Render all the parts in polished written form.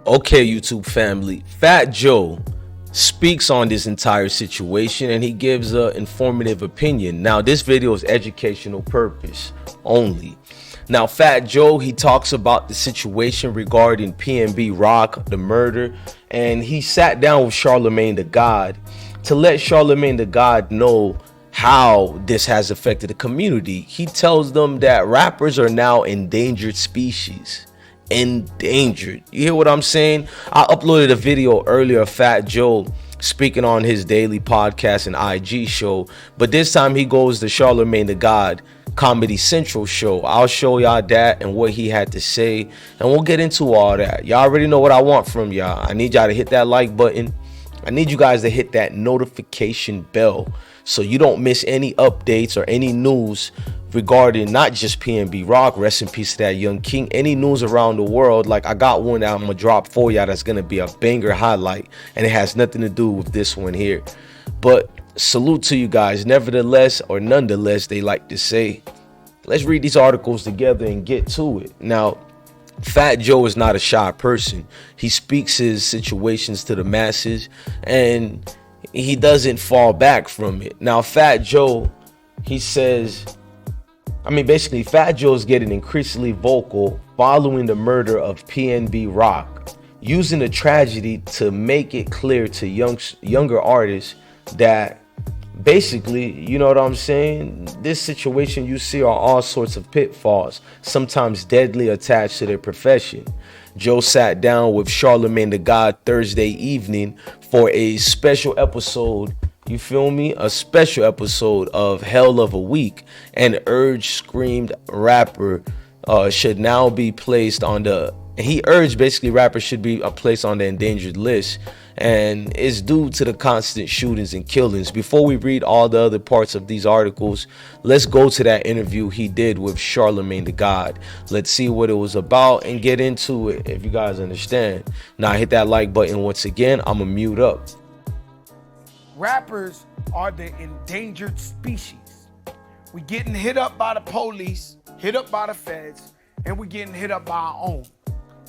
Okay, YouTube family, Fat Joe speaks on this entire situation and he gives an informative opinion. Now, this video is educational purpose only. Now, Fat Joe, he talks about the situation regarding PNB Rock, the murder, and he sat down with Charlamagne the God to let Charlamagne the God know how this has affected the community. He tells them that rappers are now endangered species. Endangered. You hear what I'm saying? I uploaded a video earlier of Fat Joe speaking on his daily podcast and IG show, but this time he goes to Charlamagne the God Comedy Central show. I'll show y'all that and what he had to say, and we'll get into all that. Y'all already know what I want from y'all. I need y'all to hit that like button. I need you guys to hit that notification bell so you don't miss any updates or any news regarding not just PNB Rock, rest in peace to that young king, any news around the world. Like, I got one that I'm gonna drop for y'all that's gonna be a banger highlight, and it has nothing to do with this one here. But salute to you guys. Nevertheless, or nonetheless, they like to say. Let's read these articles together and get to it. Now, Fat Joe is not a shy person. He speaks his situations to the masses and he doesn't fall back from it. Now, Fat Joe, he says, basically, Fat Joe is getting increasingly vocal following the murder of PNB Rock, using the tragedy to make it clear to younger artists that basically, you know what I'm saying, this situation you see are all sorts of pitfalls, sometimes deadly, attached to their profession. Joe sat down with Charlamagne the God Thursday evening for a special episode, you feel me, a special episode of Hell of a Week, and screamed rapper should now be placed on the, he urged basically rappers should be placed on the endangered list, and it's due to the constant shootings and killings. Before we read all the other parts of these articles, let's go to that interview he did with Charlamagne the God. Let's see what it was about and get into it, if you guys understand. Now, hit that like button once again. I'm gonna mute up. Rappers are the endangered species. We getting hit up by the police, hit up by the feds, and we getting hit up by our own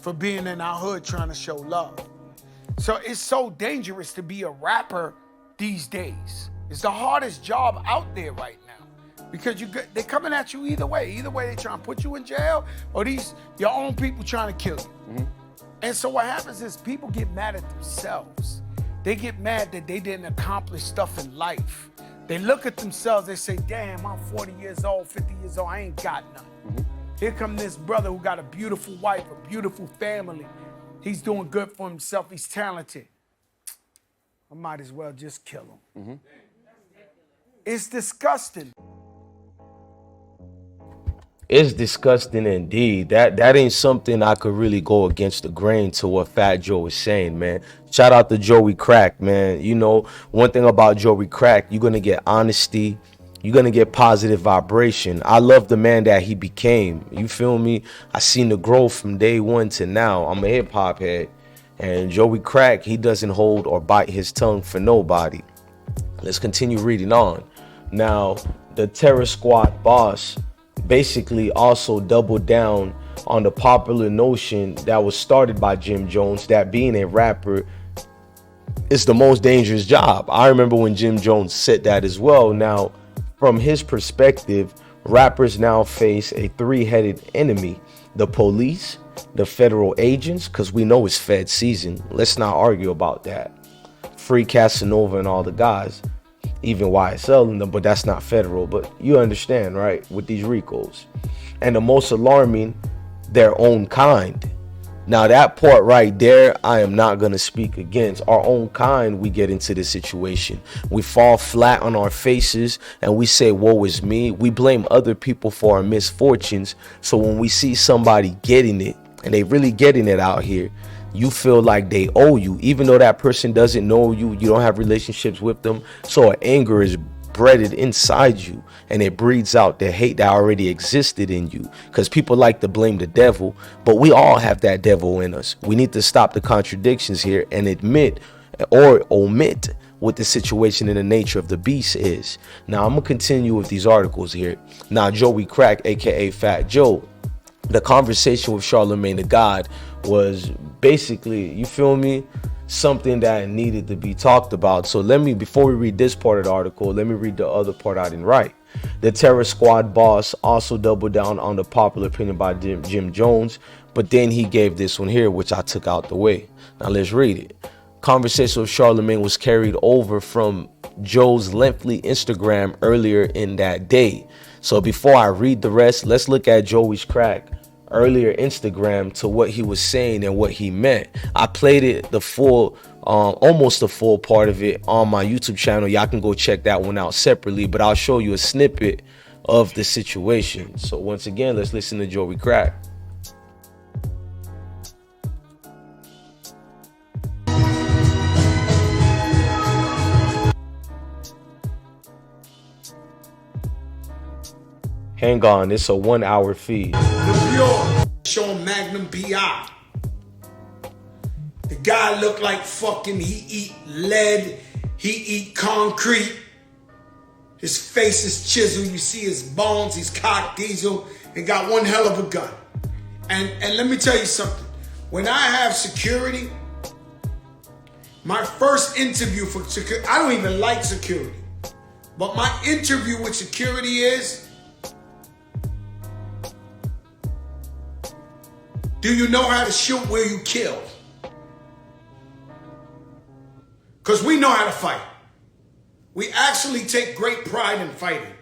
for being in our hood trying to show love. So it's so dangerous to be a rapper these days. It's the hardest job out there right now because they're coming at you either way. Either way, they trying to put you in jail or your own people trying to kill you. Mm-hmm. And so what happens is people get mad at themselves. They get mad that they didn't accomplish stuff in life. They look at themselves, they say, damn, I'm 40 years old, 50 years old, I ain't got nothing. Mm-hmm. Here come this brother who got a beautiful wife, a beautiful family. He's doing good for himself. He's talented. I might as well just kill him. Mm-hmm. It's disgusting. It's disgusting indeed. That ain't something I could really go against the grain to what Fat Joe is saying, man. Shout out to Joey Crack, man. You know, one thing about Joey Crack, you're going to get honesty. You're going to get positive vibration. I love the man that he became. You feel me? I seen the growth from day one to now. I'm a hip hop head. And Joey Crack, he doesn't hold or bite his tongue for nobody. Let's continue reading on. Now, the Terror Squad boss basically also doubled down on the popular notion that was started by Jim Jones, that being a rapper is the most dangerous job. I remember when Jim Jones said that as well. Now, from his perspective, rappers now face a three-headed enemy: the police, the federal agents, because we know it's Fed season. Let's not argue about that. Free Casanova and all the guys, even YSL and them, but that's not federal. But you understand, right, with these RICOs. And the most alarming, their own kind. Now, that part right there, I am not going to speak against. Our own kind, we get into this situation. We fall flat on our faces and we say, woe is me. We blame other people for our misfortunes. So when we see somebody getting it, and they really getting it out here, you feel like they owe you, even though that person doesn't know you, you don't have relationships with them. So anger is bred inside you, and it breeds out the hate that already existed in you, because people like to blame the devil, but we all have that devil in us. We need to stop the contradictions here and admit or omit what the situation and the nature of the beast is. Now, I'm gonna continue with these articles here. Now, Joey Crack, aka Fat Joe, the conversation with Charlamagne the God was basically, you feel me, something that needed to be talked about. So before we read this part of the article, let me read the other part I didn't write. The Terror Squad boss also doubled down on the popular opinion by Jim Jones, but then he gave this one here, which I took out the way. Now let's read it. Conversation with Charlamagne was carried over from Joe's lengthy Instagram earlier in that day. So before I read the rest, let's look at Joey's crack earlier Instagram to what he was saying and what he meant. I played it the full, almost the full part of it on my YouTube channel. Y'all can go check that one out separately, but I'll show you a snippet of the situation. So once again, let's listen to Joey crack. Hang on, it's a 1 hour feed. New York, showing Magnum PI. The guy looked like fucking, he eat lead, he eat concrete. His face is chiseled, you see his bones, he's cocked diesel, and got one hell of a gun. And let me tell you something. When I have security, my first interview for security, I don't even like security, but my interview with security is, do you know how to shoot where you kill? Because we know how to fight. We actually take great pride in fighting.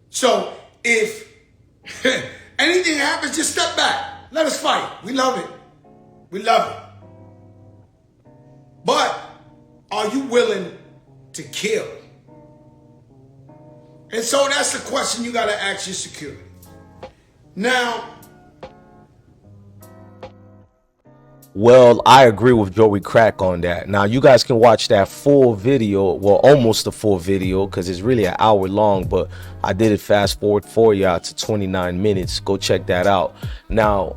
So if anything happens, just step back. Let us fight. We love it. We love it. But are you willing to kill? And so that's the question you got to ask your security. Now, well, I agree with Joey Crack on that. Now, you guys can watch that full video, well, almost the full video, because it's really an hour long, but I did it fast forward for y'all to 29 minutes. Go check that out. Now,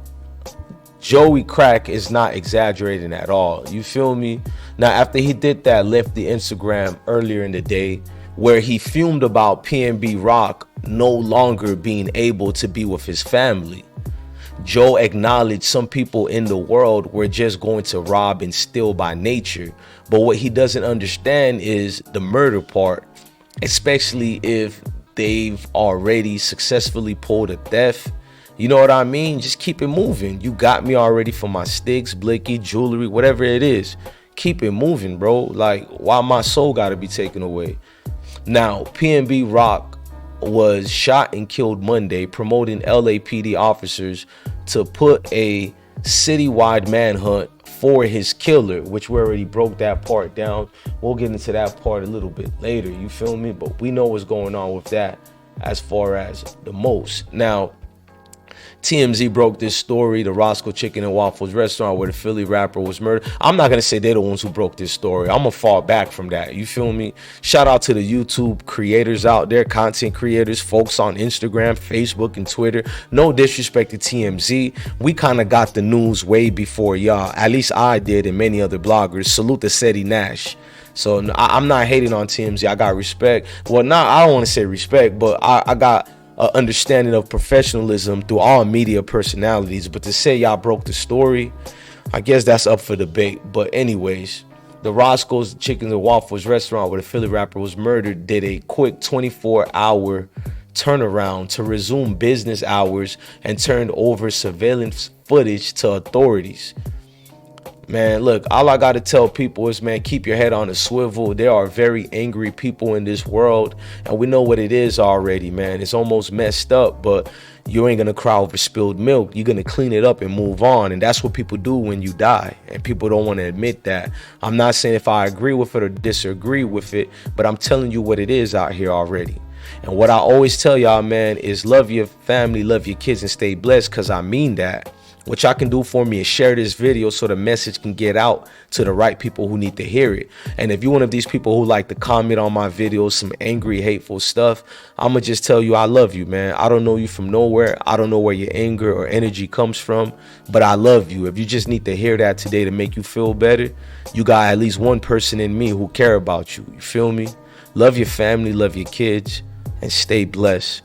Joey Crack is not exaggerating at all. You feel me? Now, after he did that, left the Instagram earlier in the day, where he fumed about PNB Rock no longer being able to be with his family. Joe acknowledged some people in the world were just going to rob and steal by nature. But what he doesn't understand is the murder part, especially if they've already successfully pulled a theft. You know what I mean? Just keep it moving. You got me already for my sticks, blicky, jewelry, whatever it is. Keep it moving, bro. Like, why my soul got to be taken away? Now, PNB Rock was shot and killed Monday, promoting LAPD officers to put a citywide manhunt for his killer, which we already broke that part down. We'll get into that part a little bit later, you feel me? But we know what's going on with that as far as the most. Now, TMZ broke this story, the Roscoe's Chicken and Waffles restaurant where the Philly rapper was murdered. I'm not going to say they're the ones who broke this story. I'm going to fall back from that. You feel me? Shout out to the YouTube creators out there, content creators, folks on Instagram, Facebook, and Twitter. No disrespect to TMZ. We kind of got the news way before y'all. At least I did, and many other bloggers. Salute to Seti Nash. So I'm not hating on TMZ. I got respect. Well, I don't want to say respect, but I got understanding of professionalism through all media personalities. But to say y'all broke the story, I guess that's up for debate. But anyways, the Roscoe's Chicken and Waffles restaurant where the Philly rapper was murdered did a quick 24-hour turnaround to resume business hours and turned over surveillance footage to authorities. Man, look, all I got to tell people is, man, keep your head on a swivel. There are very angry people in this world, and we know what it is already, man. It's almost messed up, but you ain't going to cry over spilled milk. You're going to clean it up and move on, and that's what people do when you die, and people don't want to admit that. I'm not saying if I agree with it or disagree with it, but I'm telling you what it is out here already. And what I always tell y'all, man, is love your family, love your kids, and stay blessed, because I mean that. What y'all can do for me is share this video so the message can get out to the right people who need to hear it. And if you're one of these people who like to comment on my videos, some angry, hateful stuff, I'm going to just tell you I love you, man. I don't know you from nowhere. I don't know where your anger or energy comes from, but I love you. If you just need to hear that today to make you feel better, you got at least one person in me who care about you. You feel me? Love your family, love your kids, and stay blessed.